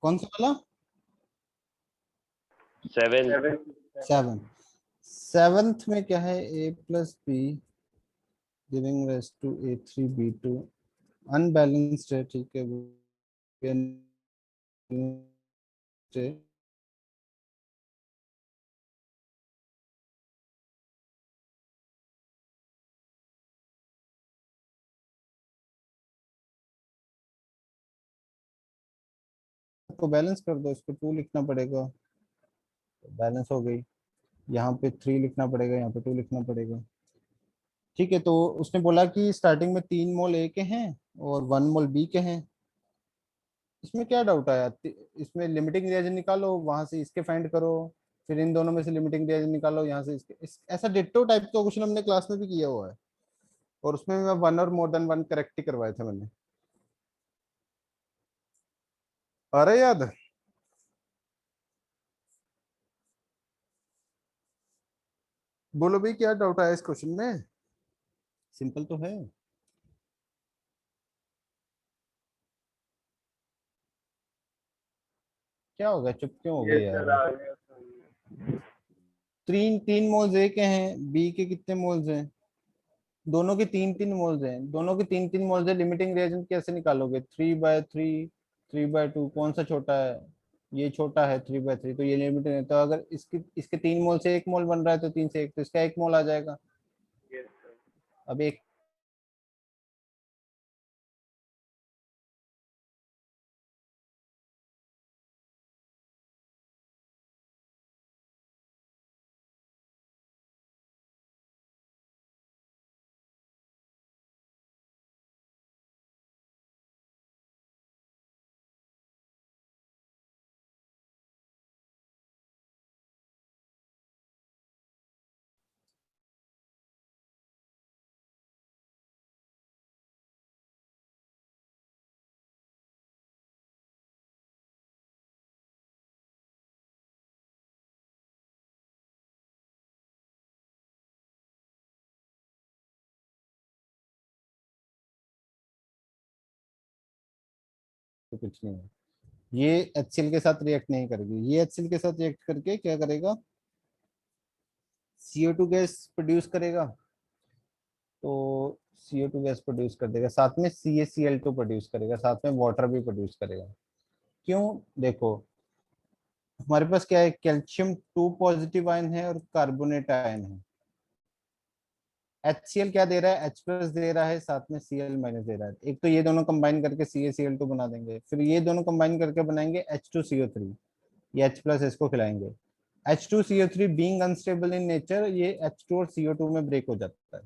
कौन सा वाला? 7। 7। 7th में क्या है? a plus B giving rise to a3b2 unbalanced है, ठीक है। को बैलेंस कर दो, इसको 2 लिखना पड़ेगा, बैलेंस हो गई। यहाँ पे 3 लिखना पड़ेगा, यहाँ पे 2 लिखना पड़ेगा, ठीक है। तो उसने बोला कि स्टार्टिंग में 3 मोल ए के हैं और 1 मोल बी के हैं। इसमें क्या डाउट आया? इसमें लिमिटिंग रिएजन निकालो, वहां से इसके फाइंड करो, फिर इन दोनों में से लिमिटिंग रिएजन निकालो, यहाँ से इसके ऐसा डिट्टो टाइप का क्वेश्चन हमने क्लास में भी किया हुआ है, और उसमें मैं 1 और मोर देन 1 करेक्ट ही करवाए थे मैंने। आ रहा है याद? बोलो भाई, क्या डाउट आया इस क्वेश्चन में? सिंपल तो है। क्या हो गया, चुप क्यों हो गए ये यार? सर आ गया सर। 3 मोल्स ए के हैं, बी के कितने मोल्स हैं? दोनों के 3 मोल्स हैं, दोनों के 3 मोल्स है। लिमिटिंग रिएजेंट कैसे निकालोगे? 3/3, 3/2, कौन सा छोटा है? ये छोटा है 3/3, तो ये लिमिटिंग है। तो अगर इसके इसके 3 मोल से 1 मोल बन रहा है, तो 3 से 1, तो इसका 1 मोल आ जाएगा। Yes sir. अब एक तो कुछ नहीं है, ये HCl के साथ रिएक्ट नहीं करेगी। ये HCl के साथ रिएक्ट करके क्या करेगा? CO2 गैस प्रोड्यूस करेगा। तो CO2 गैस प्रोड्यूस कर देगा, साथ में CaCl2 प्रोड्यूस करेगा, साथ में वाटर भी प्रोड्यूस करेगा। क्यों? देखो, हमारे पास क्या है? कैल्शियम 2 पॉजिटिव आयन है और कार्बोनेट आयन है। HCl क्या दे रहा है? H+ दे रहा है, साथ में Cl- दे रहा है। एक तो ये दोनों कंबाइन करके CaCl2 बना देंगे, फिर ये दोनों कंबाइन करके बनाएंगे H2CO3, ये H+ इसको खिलाएंगे। H2CO3 being unstable in nature, ये H2 और CO2 में ब्रेक हो जाता है,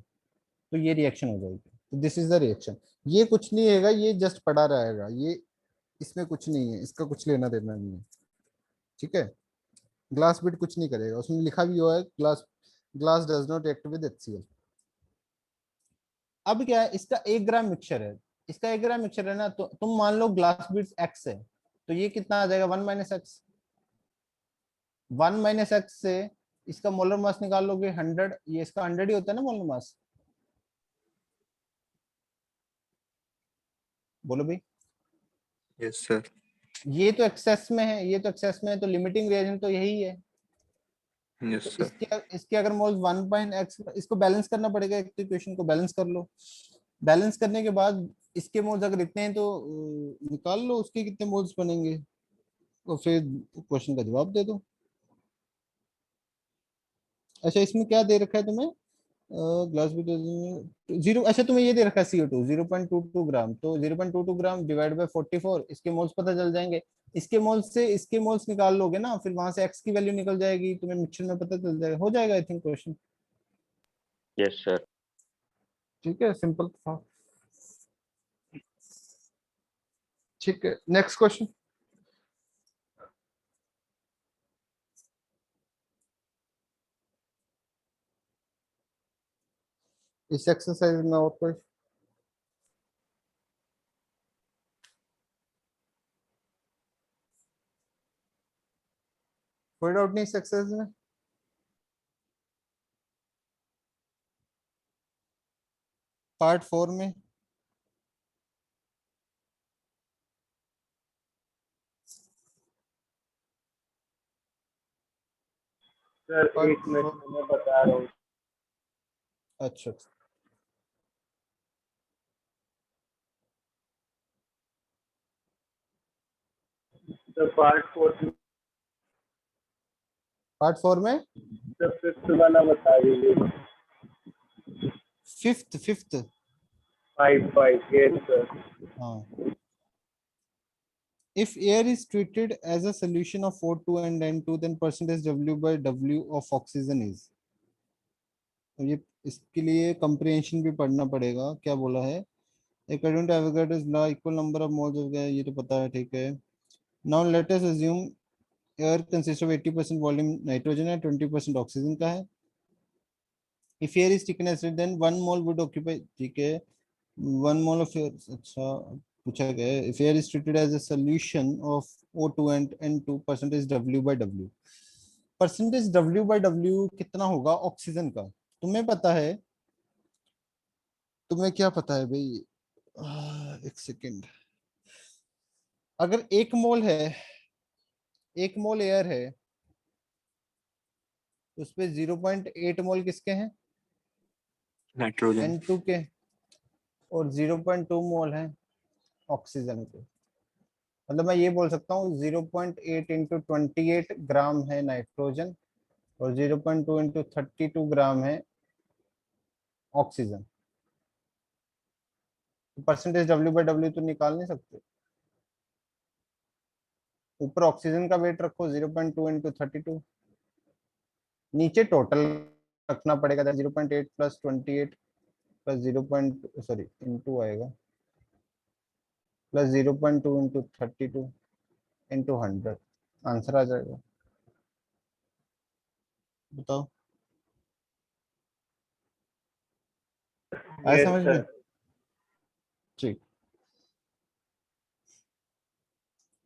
तो ये रिएक्शन हो जाएगी। तो दिस इज द रिएक्शन। ये कुछ नहीं है, ये जस्ट पड़ा रहेगा, ये इसमें कुछ नहीं है, इसका कुछ लेना देना नहीं है, ठीक है। ग्लास बिट कुछ नहीं करेगा, उसमें लिखा भी हुआ है glass glass does not react with HCl। अब क्या है? इसका 1 ग्राम मिक्सचर है, इसका 1 ग्राम मिक्सचर है ना, तो तुम मान लो ग्लास बिट्स X है, तो ये कितना आ जाएगा? 1 - X। 1 - X से इसका मोलर मास निकाल लोगे 100, ये इसका 100 ही होता है ना मोलर मास। बोलो भाई। Yes sir. ये तो एक्सेस में है, ये तो एक्सेस में है, तो लिमिटिंग रिएजेंट तो यही है। यस तो सर। इसके अगर मोल्स 1/x, इसको बैलेंस करना पड़ेगा, एक तो इक्वेशन को बैलेंस कर लो। बैलेंस करने के बाद इसके मोल्स अगर इतने हैं, तो निकाल लो उसके कितने मोल्स बनेंगे, और फिर क्वेश्चन का जवाब दे दो। अच्छा, इसमें क्या दे रखा है तुम्हें? ग्लास भी 0। अच्छा, तुम्हें ये दे रखा है CO2 0.22 ग्राम, तो 0.22 ग्राम डिवाइड बाय 44, इसके मोल्स पता चल जाएंगे। इसके मोल्स से इसके मोल्स निकाल लोगे ना, फिर वहां से एक्स की वैल्यू निकल जाएगी, तुम्हें मिक्सचर में पता चल जाएगा, हो जाएगा I think question. Yes sir. ठीक है, सिंपल था। ठीक है, नेक्स्ट क्वेश्चन। इस एक्सरसाइज में और कोई डाउट नहीं इस एक्सरसाइज में? पार्ट 4 में सर Part एक मिनट four- मैं बता रहा हूँ। अच्छा सर पार्ट 4 पार्ट 4 में सर फिफ्थ वाला बता दीजिए। Fifth 5 yes sir. हाँ, if air is treated as a solution of O2 and N2 then percentage W by W of oxygen is, तो ये इसके लिए comprehension भी पढ़ना पड़ेगा। क्या बोला है, according to Avogadro's law equal number of moles of gas, ये तो पता है, ठीक है। now let us assume air consists of 80% volume nitrogen and 20% oxygen का है। if air is taken as then 1 mole would occupy, ठीक है, 1 mole of air, अच्छा पूछा गया है, if air is treated as a solution of O2 and N2 percentage W by W, percentage W by W कितना होगा oxygen का, तुम्हें पता है, तुम्हें क्या पता है भाई, एक सेकेंड, अगर 1 मोल है, 1 मोल एयर है, तो उसपे 0.8 मोल किसके हैं, नाइट्रोजन। N2 के, और 0.2 मोल है ऑक्सीजन के। मतलब मैं ये बोल सकता हूँ 0.8 इंटू 28 ग्राम है नाइट्रोजन और 0.2 इंटू 32 ग्राम है ऑक्सीजन। तो परसेंटेज W बाई W तो निकाल नहीं सकते, ऊपर ऑक्सीजन का वेट रखो 0.2 इंटू 32, नीचे टोटल रखना पड़ेगा, 0.8 प्लस 28 प्लस 0. सॉरी इंटू आएगा, प्लस 0.2 इंटू 32 इंटू 100, आंसर आ जाएगा। बताओ, आया यस समझ में? सर। ठीक,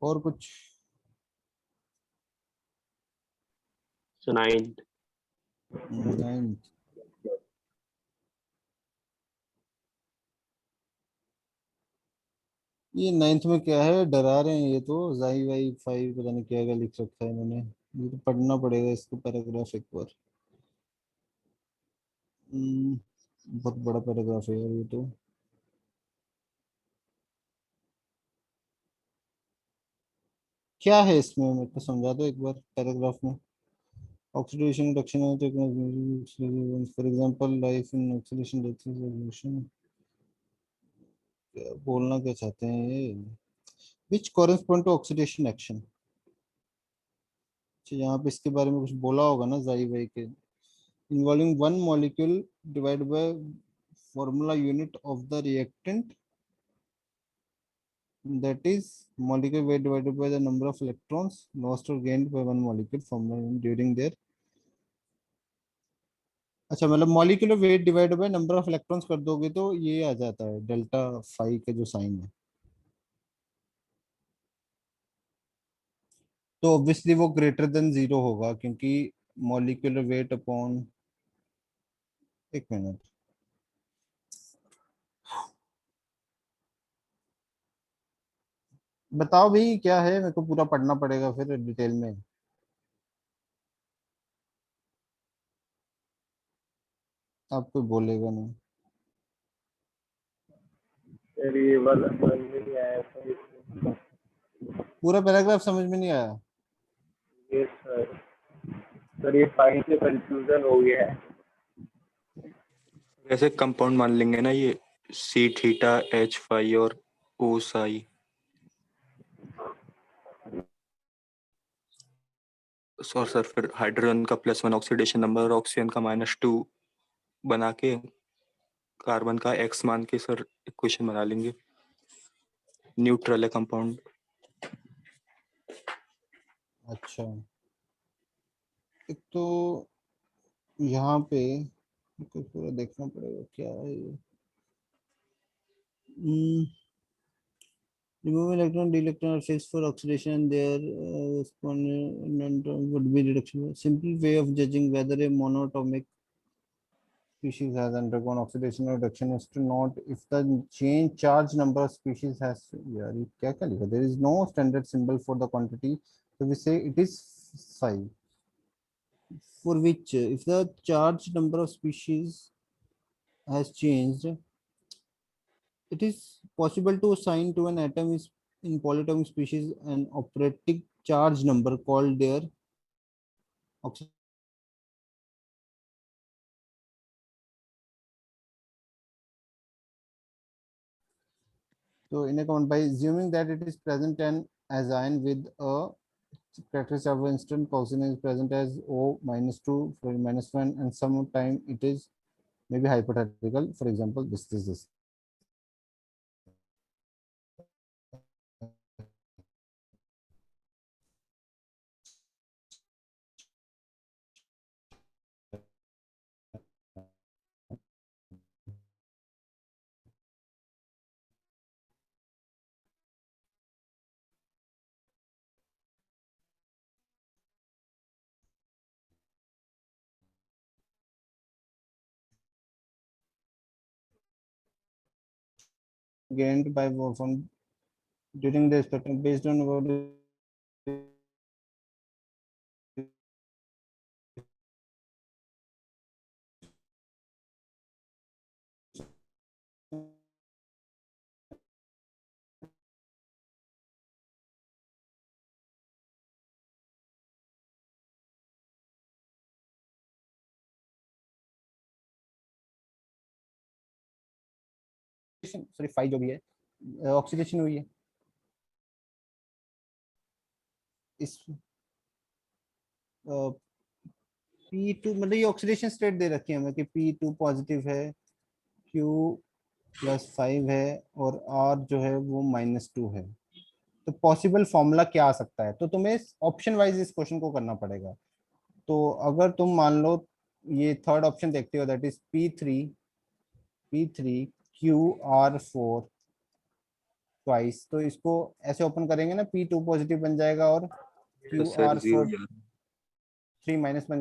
और कुछ? So 9. 9, ये 9th में क्या है, डरा रहे हैं ये तो, जाई वाई 5 पता नहीं क्या क्या लिख रखा है इन्होंने, ये तो पढ़ना पड़ेगा इसको पैराग्राफ एक बार। बहुत बड़ा पैराग्राफ है यार ये तो। क्या है इसमें, मेरे को समझा दो एक बार पैराग्राफ में। Oxidation reduction for example life in oxidation reduction, क्या बोलना क्या चाहते हैं ये, विच कॉरेस्पॉन्ड टू ऑक्सीडेशन एक्शन। अच्छा, यहाँ पे इसके बारे में कुछ बोला होगा ना जाई भाई के, involving one molecule divided by formula unit of the reactant, that is molecule weight divided by the number of electrons lost or gained by one molecule formula unit during their, अच्छा मतलब molecular weight divide by number of electrons कर दोगे तो ये आ जाता है delta phi का जो साइन है, तो ऑब्वियसली वो ग्रेटर देन 0 होगा क्योंकि मॉलिक्यूलर वेट अपॉन, एक मिनट, बताओ भाई क्या है, मेरे को पूरा पढ़ना पड़ेगा फिर डिटेल में। आप कोई बोलेगा नहीं, सर ये वाला समझ में नहीं आया सर। पूरा पैराग्राफ समझ में नहीं आया। Yes sir. सर ये 5 से कंफ्यूजन हो गया है। वैसे कंपाउंड मान लेंगे ना ये, सी थीटा एच फाई और ओ साई। सर फिर हाइड्रोजन का +1 ऑक्सीडेशन नंबर और ऑक्सीजन का -2 बना के कार्बन का x मान के सर इक्वेशन बना लेंगे। न्यूट्रल है कंपाउंड। अच्छा, एक तो यहाँ पे तो पूरा देखना पड़ेगा क्या है ये, remove electron, d-electron are fixed for oxidation and their corresponding would be reduction. Simple way of judging whether a monatomic species has undergone oxidation or reduction is to note if the change charge number of species has, यार ये क्या क्या लिखा, there is no standard symbol for the quantity, so we say it is 5 for which if the charge number of species has changed, it is possible to assign to an atom is in polyatomic species an operating charge number called their oxidation. So in a comment by assuming that it is present an azine with a characteristic of instant oxygen is present as O -2 for -1 and sometime it is maybe hypothetical. For example, this is this. Gained by from during the spectrum based on what sorry 5 जो भी है oxidation हुई है इस P2 मतलब ये oxidation state दे रखी है हमें कि P2 पॉजिटिव है, Q+5 है और R जो है वो -2 है। तो पॉसिबल फॉर्मूला क्या आ सकता है? तो तुम्हें ऑप्शन वाइज इस क्वेश्चन को करना पड़ेगा। तो अगर तुम मान लो ये थर्ड ऑप्शन देखते हो that is P3 QR4 twice, तो इसको ऐसे ओपन करेंगे ना P2 पॉजिटिव बन जाएगा और तो सर QR4 0 3 माइनस बन